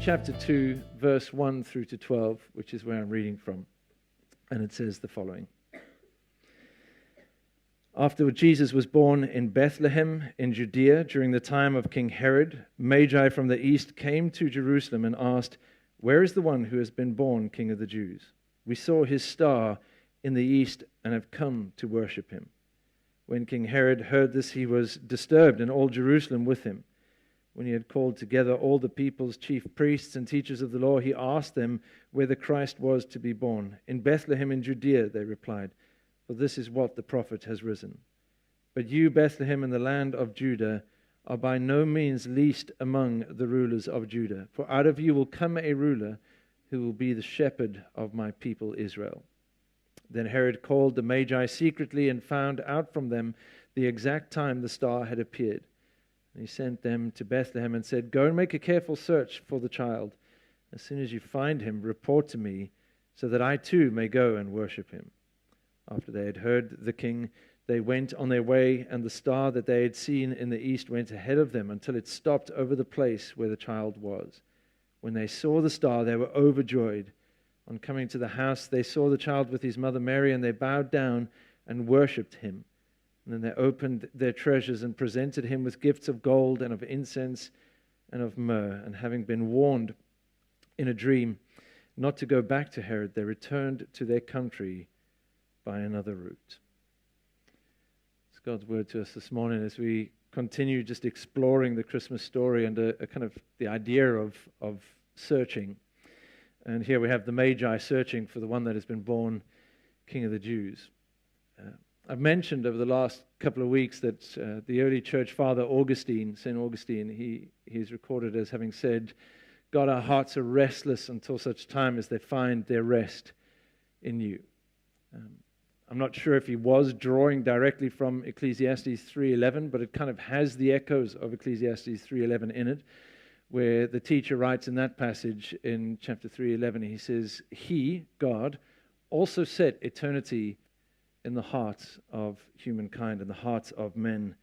chapter 2, verse 1 through to 12, which is where I'm reading from. And it says the following. After Jesus was born in Bethlehem in Judea during the time of King Herod, Magi from the east came to Jerusalem and asked, "Where is the one who has been born King of the Jews? We saw his star in the east and have come to worship him." When King Herod heard this, he was disturbed, and all Jerusalem with him. When he had called together all the people's chief priests and teachers of the law, he asked them where the Christ was to be born. "In Bethlehem in Judea," they replied, "for this is what the prophet has risen. But you, Bethlehem, in the land of Judah, are by no means least among the rulers of Judah. For out of you will come a ruler who will be the shepherd of my people Israel." Then Herod called the Magi secretly and found out from them the exact time the star had appeared. And he sent them to Bethlehem and said, "Go and make a careful search for the child. As soon as you find him, report to me, so that I too may go and worship him." After they had heard the king, they went on their way, and the star that they had seen in the east went ahead of them until it stopped over the place where the child was. When they saw the star, they were overjoyed. On coming to the house, they saw the child with his mother Mary, and they bowed down and worshipped him. And then they opened their treasures and presented him with gifts of gold and of incense and of myrrh. And having been warned in a dream not to go back to Herod, they returned to their country by another route. It's God's word to us this morning as we continue just exploring the Christmas story and a kind of the idea of searching. And here we have the Magi searching for the one that has been born King of the Jews. I've mentioned over the last couple of weeks that the early church father Augustine, St. Augustine, he's recorded as having said, "God, our hearts are restless until such time as they find their rest in you." I'm not sure if he was drawing directly from Ecclesiastes 3:11, but it kind of has the echoes of Ecclesiastes 3:11 in it, where the teacher writes in that passage in chapter 3:11, he says, "He, God, also set eternity in the hearts of humankind, in the hearts of men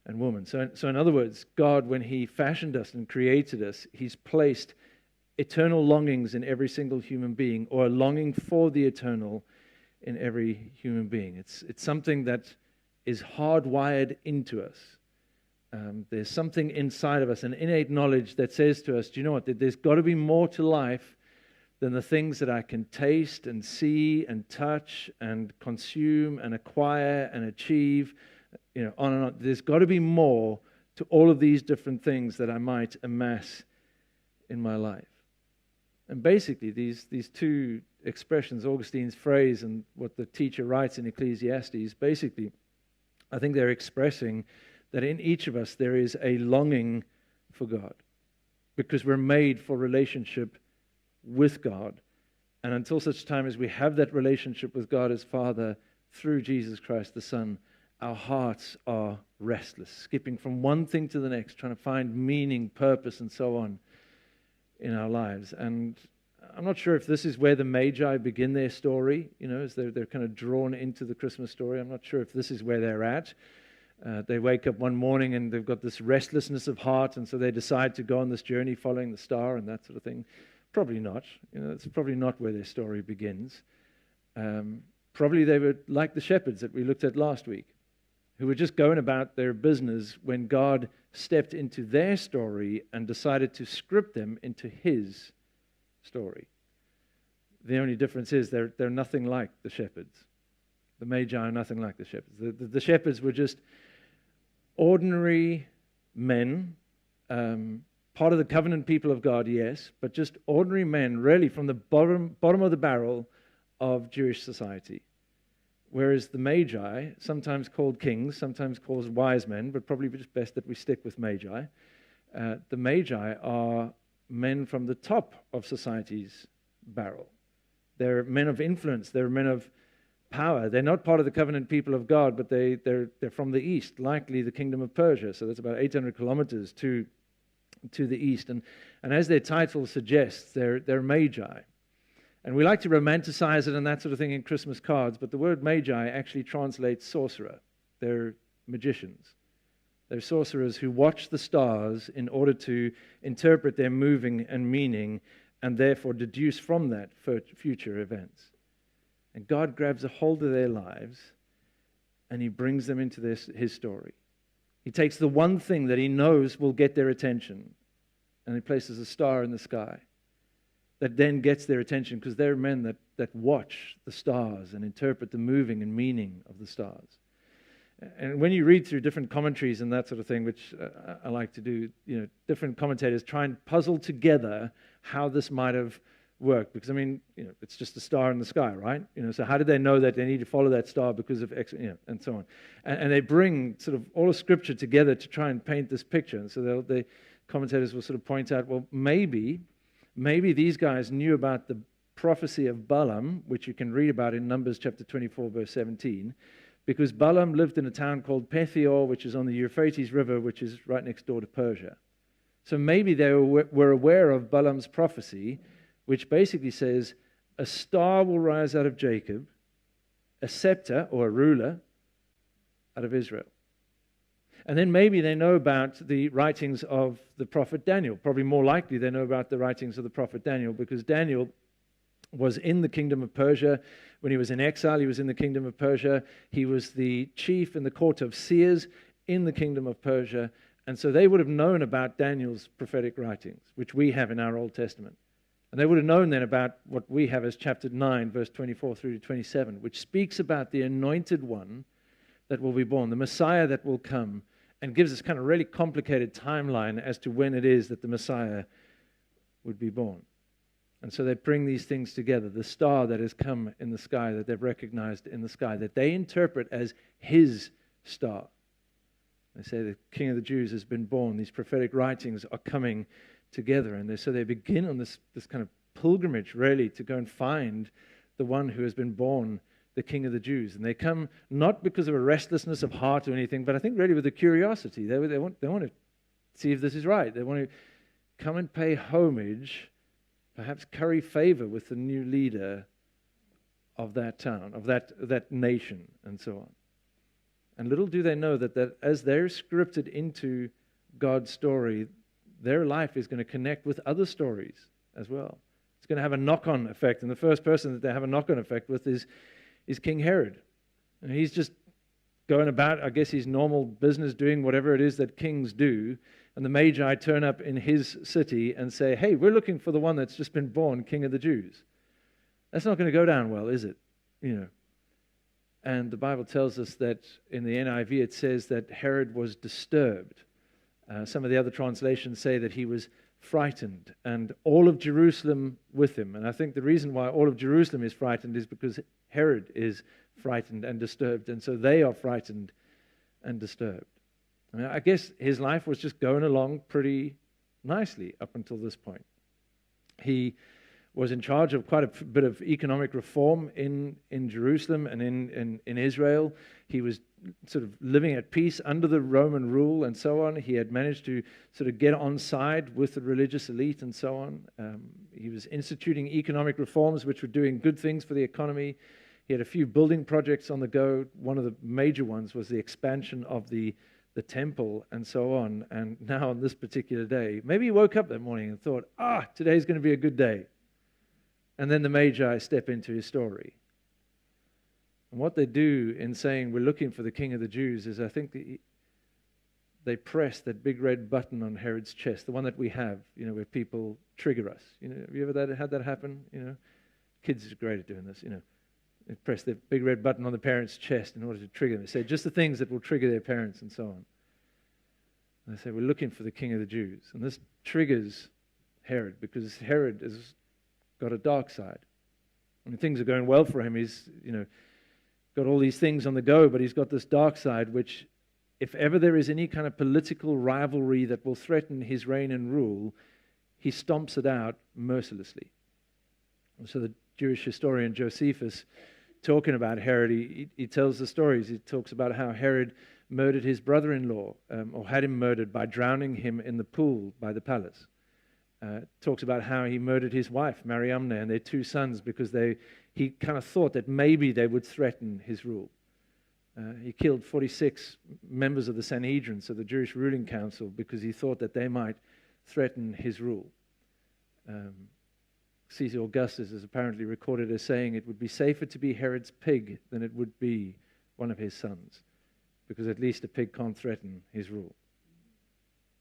and women." So in other words, God, when he fashioned us and created us, he's placed eternal longings in every single human being, or a longing for the eternal in every human being. It's something that is hardwired into us. There's something inside of us, an innate knowledge that says to us, do you know what, there's got to be more to life than the things that I can taste and see and touch and consume and acquire and achieve, on and on. There's got to be more to all of these different things that I might amass in my life. And basically, these two expressions, Augustine's phrase and what the teacher writes in Ecclesiastes, basically, I think they're expressing that in each of us there is a longing for God, because we're made for relationship with God. And until such time as we have that relationship with God as Father through Jesus Christ the Son, our hearts are restless, skipping from one thing to the next, trying to find meaning, purpose, and so on in our lives. And I'm not sure if this is where the Magi begin their story, as they're kind of drawn into the Christmas story. I'm not sure if this is where they're at. They wake up one morning and they've got this restlessness of heart, and so they decide to go on this journey following the star and that sort of thing. Probably not. It's probably not where their story begins. Probably they were like the shepherds that we looked at last week, who were just going about their business when God stepped into their story and decided to script them into his story. The only difference is they're nothing like the shepherds. The Magi are nothing like the shepherds. The shepherds were just ordinary men, part of the covenant people of God, yes, but just ordinary men, really from the bottom of the barrel of Jewish society. Whereas the Magi, sometimes called kings, sometimes called wise men, but probably just best that we stick with Magi. The Magi are men from the top of society's barrel. They're men of influence. They're men of power. They're not part of the covenant people of God, but they're from the east, likely the kingdom of Persia. So that's about 800 kilometers to the east. And as their title suggests, they're Magi. And we like to romanticize it and that sort of thing in Christmas cards, but the word Magi actually translates sorcerer. They're magicians. They're sorcerers who watch the stars in order to interpret their moving and meaning and therefore deduce from that future events. And God grabs a hold of their lives and he brings them into his story. He takes the one thing that he knows will get their attention and he places a star in the sky that then gets their attention because they're men that watch the stars and interpret the moving and meaning of the stars. And when you read through different commentaries and that sort of thing, which I like to do, different commentators try and puzzle together how this might have worked. Because, it's just a star in the sky, right? So how did they know that they need to follow that star because of X, and so on. And they bring sort of all of Scripture together to try and paint this picture. And so the commentators will sort of point out, well, maybe these guys knew about the prophecy of Balaam, which you can read about in Numbers chapter 24, verse 17, because Balaam lived in a town called Pethior, which is on the Euphrates River, which is right next door to Persia. So maybe they were aware of Balaam's prophecy, which basically says, a star will rise out of Jacob, a scepter or a ruler out of Israel. And then maybe they know about the writings of the prophet Daniel. Probably more likely they know about the writings of the prophet Daniel, because Daniel was in the kingdom of Persia. When he was in exile, he was in the kingdom of Persia. He was the chief in the court of seers in the kingdom of Persia. And so they would have known about Daniel's prophetic writings, which we have in our Old Testament. And they would have known then about what we have as chapter 9, verse 24 through to 27, which speaks about the anointed one that will be born, the Messiah that will come, and gives us kind of really complicated timeline as to when it is that the Messiah would be born. And so they bring these things together, the star that has come in the sky, that they've recognized in the sky, that they interpret as his star. They say the King of the Jews has been born. These prophetic writings are coming together. And so they begin on this kind of pilgrimage, really, to go and find the one who has been born, the King of the Jews. And they come not because of a restlessness of heart or anything, but I think really with a curiosity. They want to see if this is right. They want to come and pay homage, perhaps curry favor with the new leader of that town, of that nation, and so on. And little do they know that as they're scripted into God's story, their life is going to connect with other stories as well. It's going to have a knock-on effect. And the first person that they have a knock-on effect with is King Herod. And he's just going about, I guess, his normal business, doing whatever it is that kings do. And the Magi turn up in his city and say, hey, we're looking for the one that's just been born, King of the Jews. That's not going to go down well, is it? And the Bible tells us that in the NIV it says that Herod was disturbed. Some of the other translations say that he was frightened, and all of Jerusalem with him. And I think the reason why all of Jerusalem is frightened is because Herod is frightened and disturbed, and so they are frightened and disturbed. I guess his life was just going along pretty nicely up until this point. He was in charge of quite a bit of economic reform in Jerusalem and in Israel. He was sort of living at peace under the Roman rule and so on. He had managed to sort of get on side with the religious elite and so on. He was instituting economic reforms which were doing good things for the economy. He had a few building projects on the go. One of the major ones was the expansion of the temple and so on. And now on this particular day, maybe he woke up that morning and thought, today's going to be a good day. And then the Magi step into his story. And what they do in saying we're looking for the King of the Jews is, I think, they press that big red button on Herod's chest, the one that we have, where people trigger us. Have you ever had that happen? Kids are great at doing this. They press the big red button on the parents' chest in order to trigger them. They say just the things that will trigger their parents and so on. And they say we're looking for the King of the Jews, and this triggers Herod because Herod has got a dark side. Things are going well for him. He's got all these things on the go, but he's got this dark side which, if ever there is any kind of political rivalry that will threaten his reign and rule, he stomps it out mercilessly. And so the Jewish historian Josephus, talking about Herod, he tells the stories. He talks about how Herod murdered his brother-in-law, or had him murdered by drowning him in the pool by the palace. Talks about how he murdered his wife, Mariamne, and their two sons because he kind of thought that maybe they would threaten his rule. He killed 46 members of the Sanhedrin, so the Jewish ruling council, because he thought that they might threaten his rule. Caesar Augustus is apparently recorded as saying it would be safer to be Herod's pig than it would be one of his sons, because at least a pig can't threaten his rule.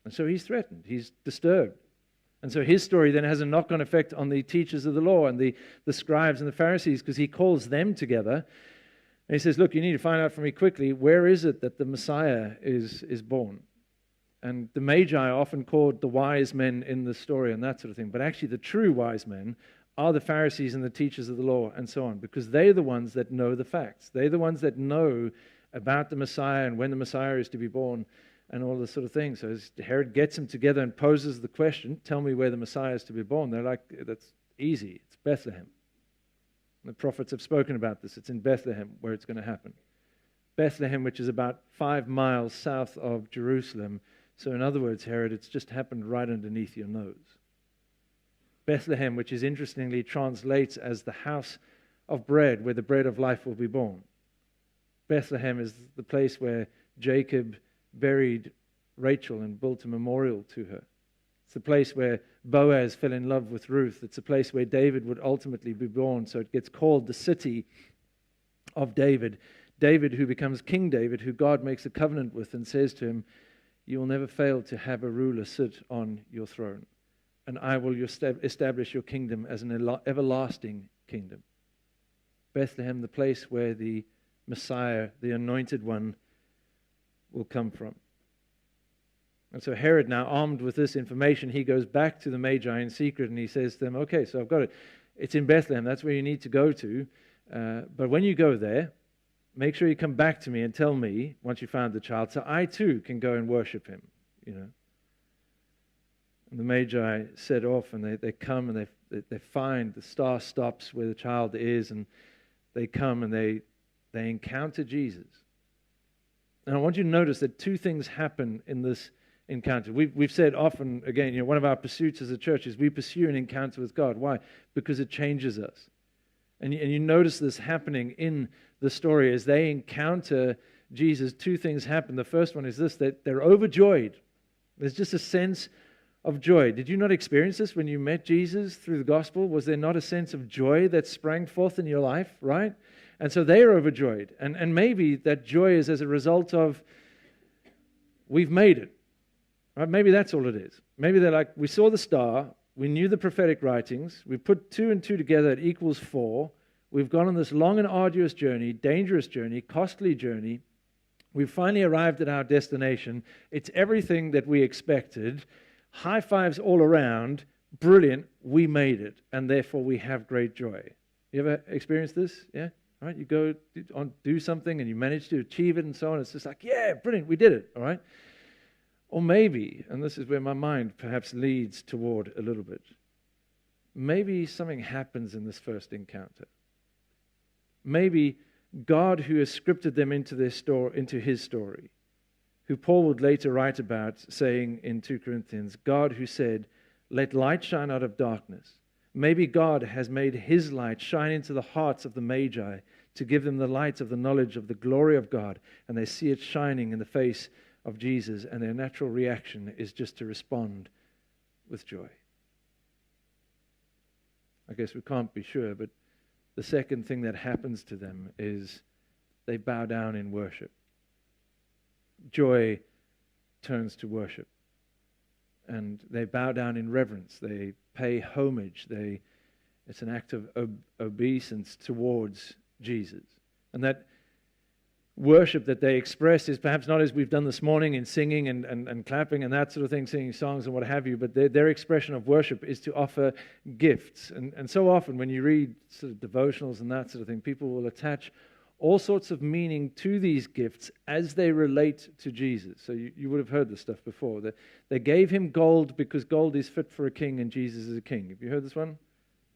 And so he's threatened, he's disturbed. And so his story then has a knock-on effect on the teachers of the law and the scribes and the Pharisees, because he calls them together and he says, look, you need to find out for me quickly, where is it that the Messiah is born? And the Magi are often called the wise men in the story and that sort of thing. But actually the true wise men are the Pharisees and the teachers of the law and so on, because they're the ones that know the facts. They're the ones that know about the Messiah and when the Messiah is to be born and all this sort of thing. So as Herod gets them together and poses the question, tell me where the Messiah is to be born, they're like, that's easy, it's Bethlehem. The prophets have spoken about this. It's in Bethlehem where it's going to happen. Bethlehem, which is about 5 miles south of Jerusalem. So in other words, Herod, it's just happened right underneath your nose. Bethlehem, which is interestingly translates as the house of bread, where the bread of life will be born. Bethlehem is the place where Jacob buried Rachel and built a memorial to her. It's the place where Boaz fell in love with Ruth. It's a place where David would ultimately be born. So it gets called the city of David. David, who becomes King David, who God makes a covenant with and says to him, you will never fail to have a ruler sit on your throne, and I will establish your kingdom as an everlasting kingdom. Bethlehem, the place where the Messiah, the anointed one, will come from. And so Herod, now armed with this information, he goes back to the Magi in secret and he says to them, okay, so I've got it. It's in Bethlehem. That's where you need to go to. But when you go there, make sure you come back to me and tell me once you found the child, so I too can go and worship him, you know. And the Magi set off and they come and they find the star stops where the child is, and they come and they encounter Jesus. And I want you to notice that 2 things happen in this encounter. We've said often, again, you know, one of our pursuits as a church is we pursue an encounter with God. Why? Because it changes us. And you notice this happening in the story. As they encounter Jesus, 2 things happen. The first one is this, that they're overjoyed. There's just a sense of joy. Did you not experience this when you met Jesus through the gospel? Was there not a sense of joy that sprang forth in your life, right? And so they are overjoyed. And maybe that joy is as a result of, we've made it. Right? Maybe that's all it is. Maybe they're like, we saw the star, we knew the prophetic writings, we put 2 and 2 together, it equals 4. We've gone on this long and arduous journey, dangerous journey, costly journey. We've finally arrived at our destination. It's everything that we expected. High fives all around. Brilliant. We made it. And therefore we have great joy. You ever experienced this? Yeah? All right? You go on, do something and you manage to achieve it and so on. It's just like, yeah, brilliant. We did it. All right? Or maybe, and this is where my mind perhaps leads toward a little bit, maybe something happens in this first encounter. Maybe God, who has scripted them into his story, who Paul would later write about, saying in 2 Corinthians, God who said, let light shine out of darkness. Maybe God has made his light shine into the hearts of the Magi to give them the light of the knowledge of the glory of God, and they see it shining in the face of Jesus, and their natural reaction is just to respond with joy. I guess we can't be sure, but the second thing that happens to them is they bow down in worship. Joy turns to worship. And they bow down in reverence. They pay homage. It's an act of obeisance towards Jesus. And that worship that they express is perhaps not as we've done this morning in singing and clapping and that sort of thing, singing songs and what have you, but their expression of worship is to offer gifts. And so often when you read sort of devotionals and that sort of thing, people will attach all sorts of meaning to these gifts as they relate to Jesus. So you would have heard this stuff before. That they gave him gold because gold is fit for a king and Jesus is a king. Have you heard this one?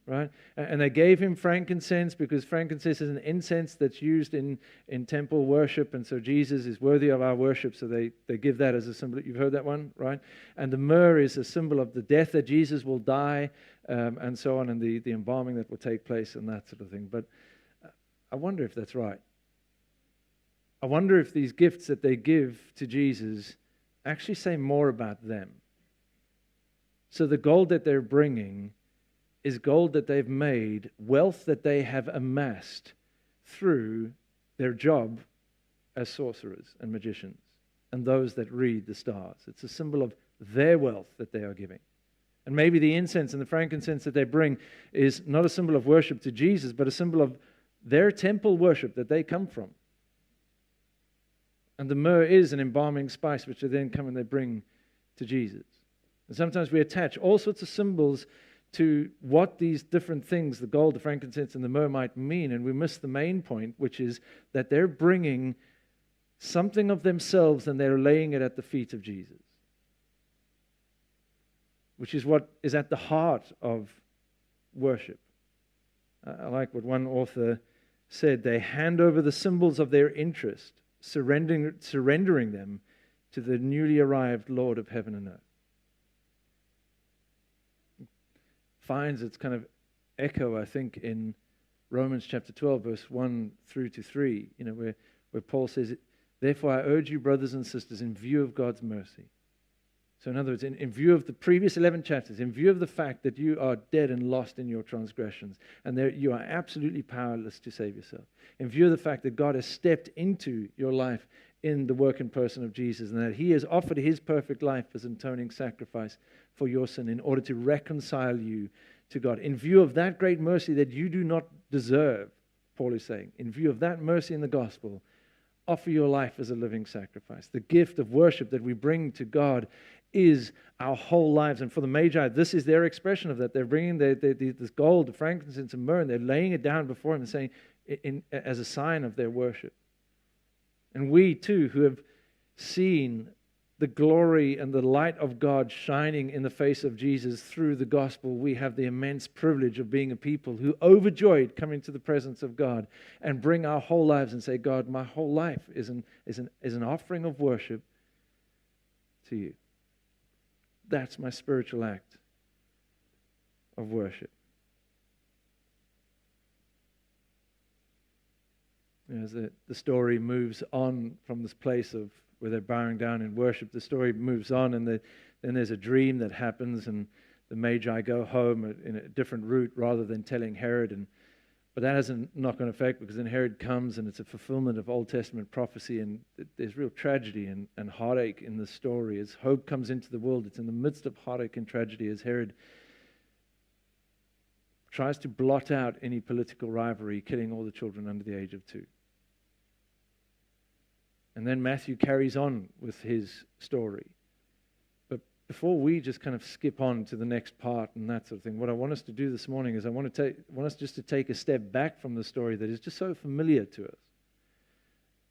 Right? And they gave him frankincense because frankincense is an incense that's used in temple worship, and so Jesus is worthy of our worship, so they give that as a symbol. You've heard that one, right? And the myrrh is a symbol of the death that Jesus will die, and so on, and the embalming that will take place and that sort of thing. But I wonder if that's right. I wonder if these gifts that they give to Jesus actually say more about them. So the gold that they're bringing is gold that they've made, wealth that they have amassed through their job as sorcerers and magicians and those that read the stars. It's a symbol of their wealth that they are giving. And maybe the incense and the frankincense that they bring is not a symbol of worship to Jesus, but a symbol of their temple worship that they come from. And the myrrh is an embalming spice which they then come and they bring to Jesus. And sometimes we attach all sorts of symbols to what these different things, the gold, the frankincense, and the myrrh might mean, and we miss the main point, which is that they're bringing something of themselves and they're laying it at the feet of Jesus, which is what is at the heart of worship. I like what one author said. They hand over the symbols of their interest, surrendering them to the newly arrived Lord of heaven and earth. Finds its kind of echo, I think, in Romans chapter 12, verse 1 through to 3, where Paul says, "Therefore I urge you, brothers and sisters, in view of God's mercy." So in other words, in view of the previous 11 chapters, in view of the fact that you are dead and lost in your transgressions, and you are absolutely powerless to save yourself, in view of the fact that God has stepped into your life in the work and person of Jesus, and that He has offered His perfect life as an atoning sacrifice for your sin in order to reconcile you to God. In view of that great mercy that you do not deserve, Paul is saying, in view of that mercy in the gospel, offer your life as a living sacrifice. The gift of worship that we bring to God is our whole lives. And for the Magi, this is their expression of that. They're bringing this gold, the frankincense, and myrrh, and they're laying it down before Him and saying, as a sign of their worship. And we too, who have seen the glory and the light of God shining in the face of Jesus through the gospel, we have the immense privilege of being a people who overjoyed come into the presence of God and bring our whole lives and say, God, my whole life is an offering of worship to you. That's my spiritual act of worship. As the story moves on from this place of where they're bowing down in worship, the story moves on, and then there's a dream that happens, and the Magi go home in a different route rather than telling Herod. But that has a knock-on effect, because then Herod comes, and it's a fulfillment of Old Testament prophecy, and there's real tragedy and heartache in the story. As hope comes into the world, it's in the midst of heartache and tragedy as Herod tries to blot out any political rivalry, killing all the children under the age of 2. And then Matthew carries on with his story. But before we just kind of skip on to the next part and that sort of thing, what I want us to do this morning is I want us just to take a step back from the story that is just so familiar to us,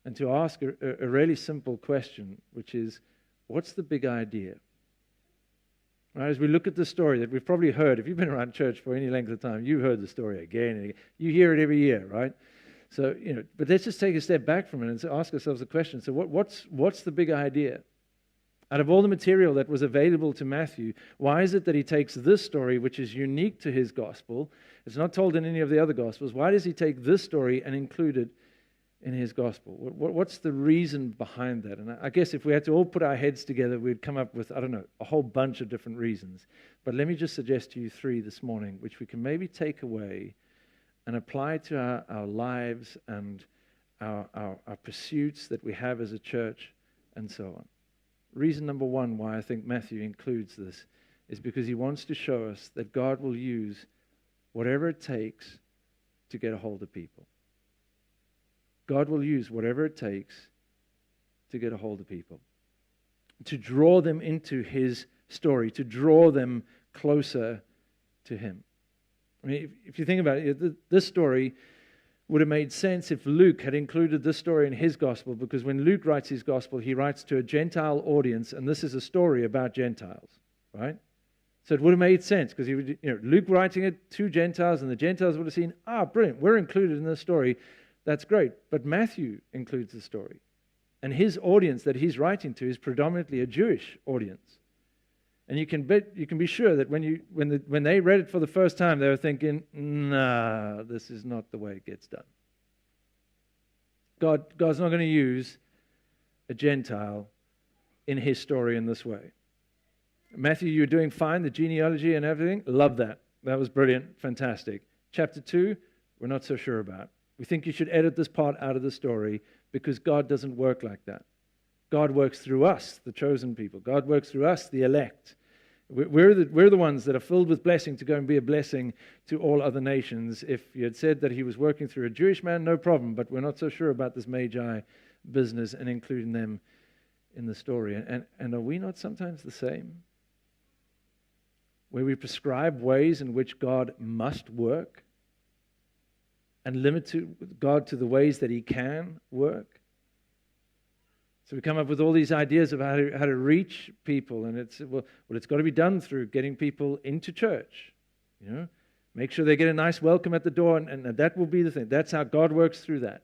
and to ask a really simple question, which is, what's the big idea? Right, as we look at the story that we've probably heard, if you've been around church for any length of time, you've heard the story again and again. You hear it every year, right? So, but let's just take a step back from it and ask ourselves the question. So what's the big idea? Out of all the material that was available to Matthew, why is it that he takes this story, which is unique to his gospel? It's not told in any of the other gospels. Why does he take this story and include it in his gospel? What's the reason behind that? And I guess if we had to all put our heads together, we'd come up with, a whole bunch of different reasons. But let me just suggest to you 3 this morning, which we can maybe take away and apply to our lives and our pursuits that we have as a church and so on. Reason number 1 why I think Matthew includes this is because he wants to show us that God will use whatever it takes to get a hold of people. God will use whatever it takes to get a hold of people, to draw them into His story, to draw them closer to Him. I mean, if you think about it, this story would have made sense if Luke had included this story in his gospel, because when Luke writes his gospel, he writes to a Gentile audience, and this is a story about Gentiles, right? So it would have made sense, because Luke writing it to Gentiles, and the Gentiles would have seen, brilliant, we're included in this story. That's great. But Matthew includes the story, and his audience that he's writing to is predominantly a Jewish audience. And you can be sure that when they read it for the first time, they were thinking, nah, this is not the way it gets done. God's not going to use a Gentile in his story in this way. Matthew, you're doing fine, the genealogy and everything. Love that. That was brilliant. Fantastic. Chapter 2, we're not so sure about. We think you should edit this part out of the story because God doesn't work like that. God works through us, the chosen people. God works through us, the elect. We're the ones that are filled with blessing to go and be a blessing to all other nations. If you had said that he was working through a Jewish man, no problem, but we're not so sure about this Magi business and including them in the story. And are we not sometimes the same? Where we prescribe ways in which God must work and limit God to the ways that he can work. So we come up with all these ideas of how to reach people, and it's got to be done through getting people into church. Make sure they get a nice welcome at the door, and that will be the thing. That's how God works through that.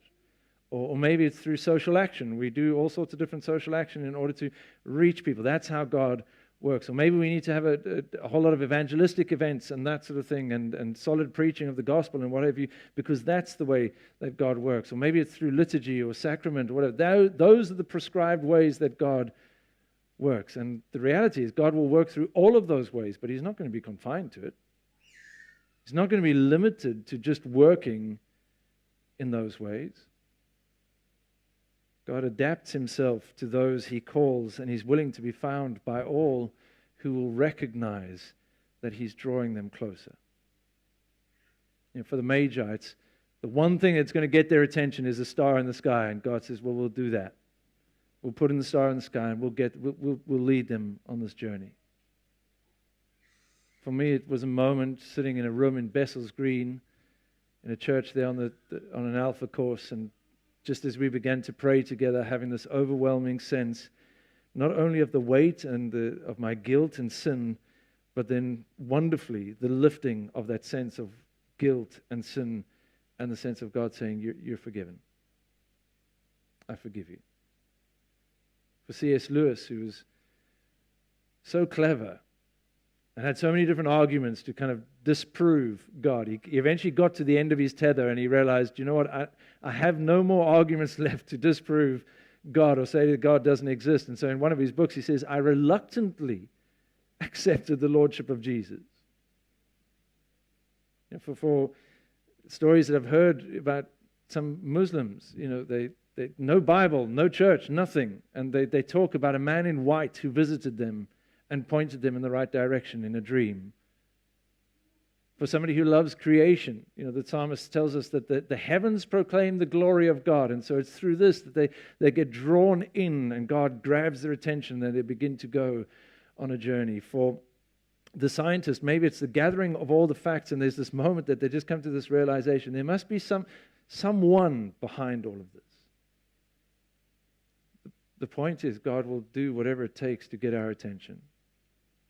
Or maybe it's through social action. We do all sorts of different social action in order to reach people. That's how God works. Or maybe we need to have a whole lot of evangelistic events and that sort of thing, and solid preaching of the gospel and whatever, because that's the way that God works. Or maybe it's through liturgy or sacrament or whatever. Those are the prescribed ways that God works. And the reality is God will work through all of those ways, but he's not going to be confined to it. He's not going to be limited to just working in those ways. God adapts himself to those he calls, and he's willing to be found by all who will recognize that he's drawing them closer. For the Magi, it's the one thing that's going to get their attention is a star in the sky, and God says, well, we'll do that. We'll put in the star in the sky, and we'll lead them on this journey. For me, it was a moment sitting in a room in Bessel's Green, in a church there on an Alpha course, and just as we began to pray together, having this overwhelming sense, not only of the weight and of my guilt and sin, but then wonderfully the lifting of that sense of guilt and sin, and the sense of God saying, you're forgiven. I forgive you. For C.S. Lewis, who was so clever and had so many different arguments to kind of disprove God, he eventually got to the end of his tether and he realized, you know what, I have no more arguments left to disprove God or say that God doesn't exist. And so in one of his books he says, I reluctantly accepted the lordship of Jesus. For stories that I've heard about some Muslims, they no Bible, no church, nothing. And they talk about a man in white who visited them and pointed them in the right direction in a dream. For somebody who loves creation, the psalmist tells us that the heavens proclaim the glory of God. And so it's through this that they get drawn in and God grabs their attention and they begin to go on a journey. For the scientist, maybe it's the gathering of all the facts and there's this moment that they just come to this realization. There must be someone behind all of this. The point is God will do whatever it takes to get our attention.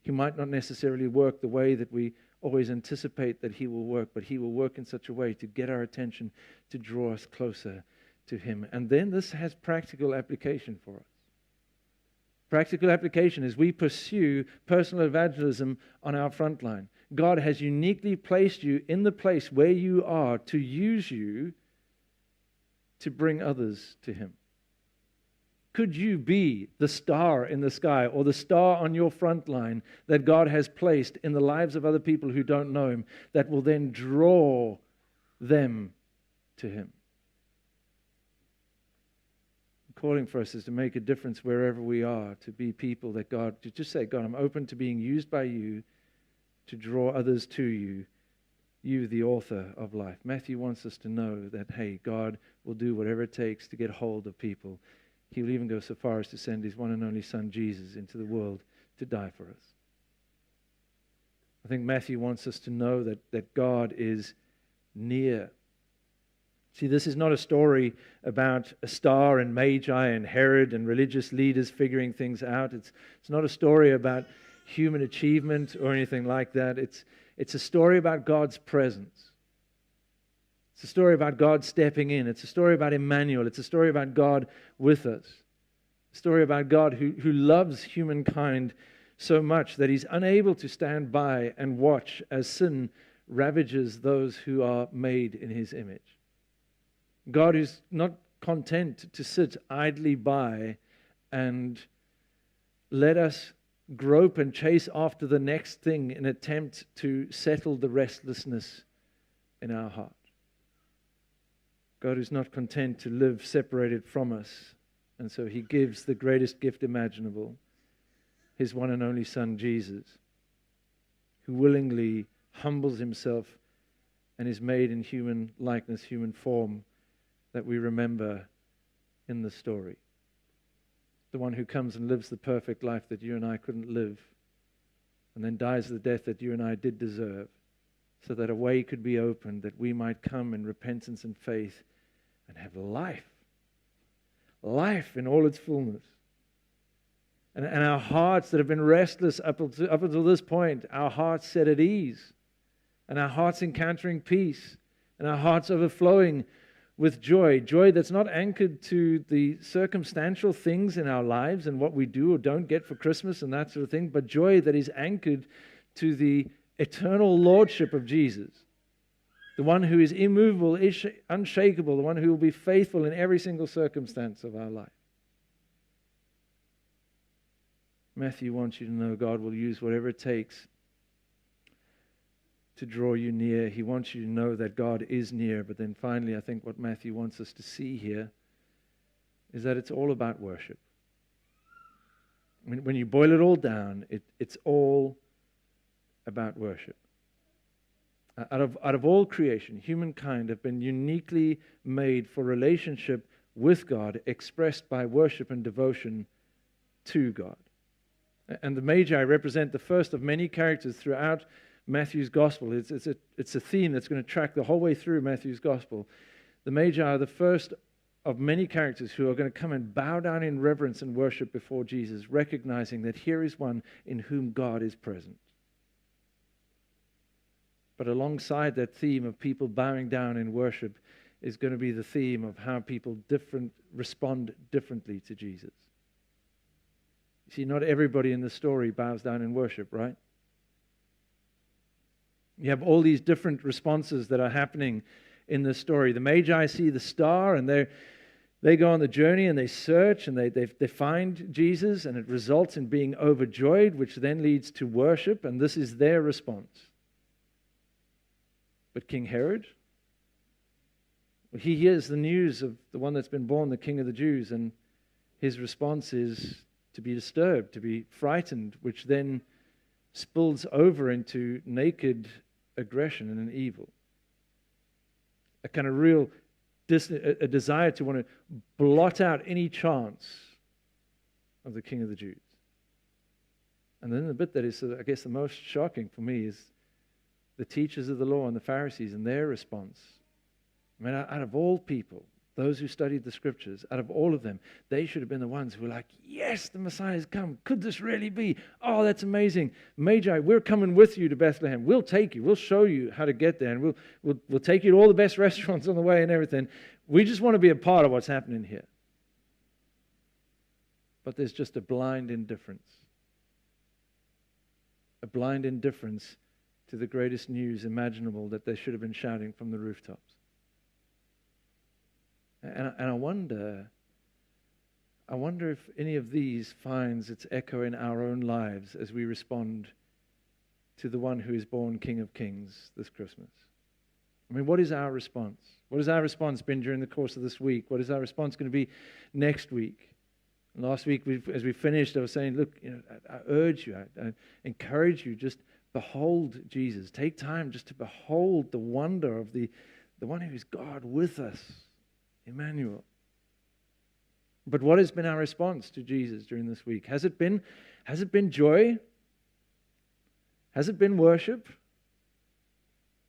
He might not necessarily work the way that we always anticipate that he will work, but he will work in such a way to get our attention, to draw us closer to him. And then this has practical application for us. Practical application as we pursue personal evangelism on our front line. God has uniquely placed you in the place where you are to use you to bring others to him. Could you be the star in the sky or the star on your front line that God has placed in the lives of other people who don't know him that will then draw them to him? The calling for us is to make a difference wherever we are, to be people that to just say, God, I'm open to being used by you to draw others to you, you, the author of life. Matthew wants us to know that, hey, God will do whatever it takes to get hold of people. He will even go so far as to send his one and only Son, Jesus, into the world to die for us. I think Matthew wants us to know that God is near. See, this is not a story about a star and Magi and Herod and religious leaders figuring things out. It's not a story about human achievement or anything like that. It's a story about God's presence. It's a story about God stepping in. It's a story about Emmanuel. It's a story about God with us. A story about God who loves humankind so much that he's unable to stand by and watch as sin ravages those who are made in his image. God who's not content to sit idly by and let us grope and chase after the next thing in attempt to settle the restlessness in our heart. God is not content to live separated from us, and so he gives the greatest gift imaginable, his one and only Son, Jesus, who willingly humbles himself and is made in human likeness, human form, that we remember in the story. The one who comes and lives the perfect life that you and I couldn't live, and then dies the death that you and I did deserve, so that a way could be opened that we might come in repentance and faith and have life. Life in all its fullness. And our hearts that have been restless up until this point, our hearts set at ease, and our hearts encountering peace, and our hearts overflowing with joy. Joy that's not anchored to the circumstantial things in our lives and what we do or don't get for Christmas and that sort of thing, but joy that is anchored to the eternal lordship of Jesus. The one who is immovable, unshakable, the one who will be faithful in every single circumstance of our life. Matthew wants you to know God will use whatever it takes to draw you near. He wants you to know that God is near. But then finally, I think what Matthew wants us to see here is that it's all about worship. When you boil it all down, it's all about worship. Out of all creation, humankind have been uniquely made for relationship with God, expressed by worship and devotion to God. And the Magi represent the first of many characters throughout Matthew's Gospel. It's a theme that's going to track the whole way through Matthew's Gospel. The Magi are the first of many characters who are going to come and bow down in reverence and worship before Jesus, recognizing that here is one in whom God is present. But alongside that theme of people bowing down in worship is going to be the theme of how people respond differently to Jesus. You see, not everybody in the story bows down in worship, right? You have all these different responses that are happening in this story. The Magi see the star, and they go on the journey, and they search, and they find Jesus, and it results in being overjoyed, which then leads to worship, and this is their response. But King Herod, he hears the news of the one that's been born, the King of the Jews, and his response is to be disturbed, to be frightened, which then spills over into naked aggression and an evil. A kind of real a desire to want to blot out any chance of the King of the Jews. And then the bit that is, I guess, the most shocking for me is the teachers of the law and the Pharisees and their response. I mean, out of all people, those who studied the scriptures, out of all of them, they should have been the ones who were like, yes, the Messiah has come. Could this really be? Oh, that's amazing. Magi, we're coming with you to Bethlehem. We'll take you. We'll show you how to get there. And we'll take you to all the best restaurants on the way and everything. We just want to be a part of what's happening here. But there's just a blind indifference. A blind indifference to the greatest news imaginable that they should have been shouting from the rooftops. And I wonder if any of these finds its echo in our own lives as we respond to the one who is born King of Kings this Christmas. I mean, what is our response? What has our response been during the course of this week? What is our response going to be next week? And last week, as we finished, I was saying, look, I urge you, I encourage you, just behold Jesus. Take time just to behold the wonder of the one who is God with us. Emmanuel. But what has been our response to Jesus during this week? Has it been joy? Has it been worship?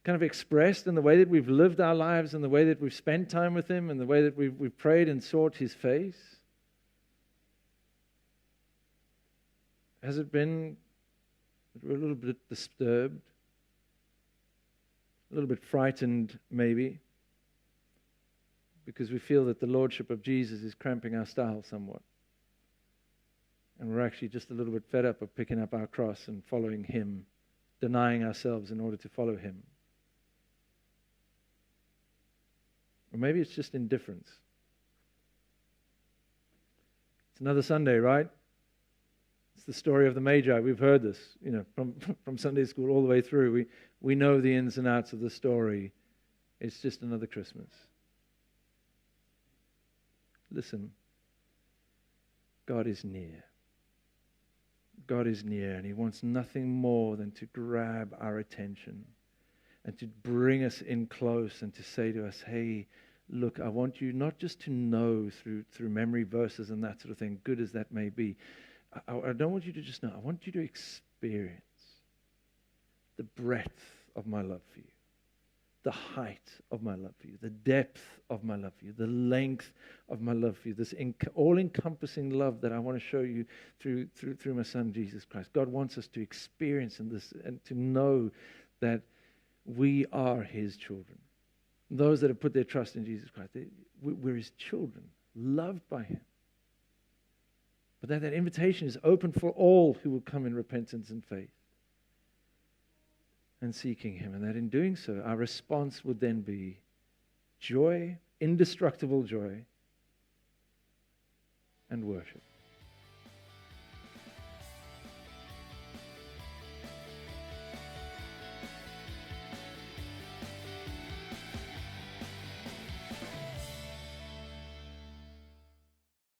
Kind of expressed in the way that we've lived our lives, and the way that we've spent time with Him, and the way that we've prayed and sought His face? Has it been a little bit disturbed? A little bit frightened, maybe? Because we feel that the lordship of Jesus is cramping our style somewhat. And we're actually just a little bit fed up of picking up our cross and following Him, denying ourselves in order to follow Him. Or maybe it's just indifference. It's another Sunday, right? It's the story of the Magi. We've heard this, from Sunday school all the way through. We know the ins and outs of the story. It's just another Christmas. Listen, God is near. God is near, and He wants nothing more than to grab our attention and to bring us in close and to say to us, hey, look, I want you not just to know through memory verses and that sort of thing, good as that may be. I don't want you to just know. I want you to experience the breadth of my love for you, the height of my love for you, the depth of my love for you, the length of my love for you, this all-encompassing love that I want to show you through my Son, Jesus Christ. God wants us to experience in this and to know that we are His children. Those that have put their trust in Jesus Christ, we're His children, loved by Him. But that invitation is open for all who will come in repentance and faith and seeking Him. And that in doing so, our response would then be joy, indestructible joy, and worship.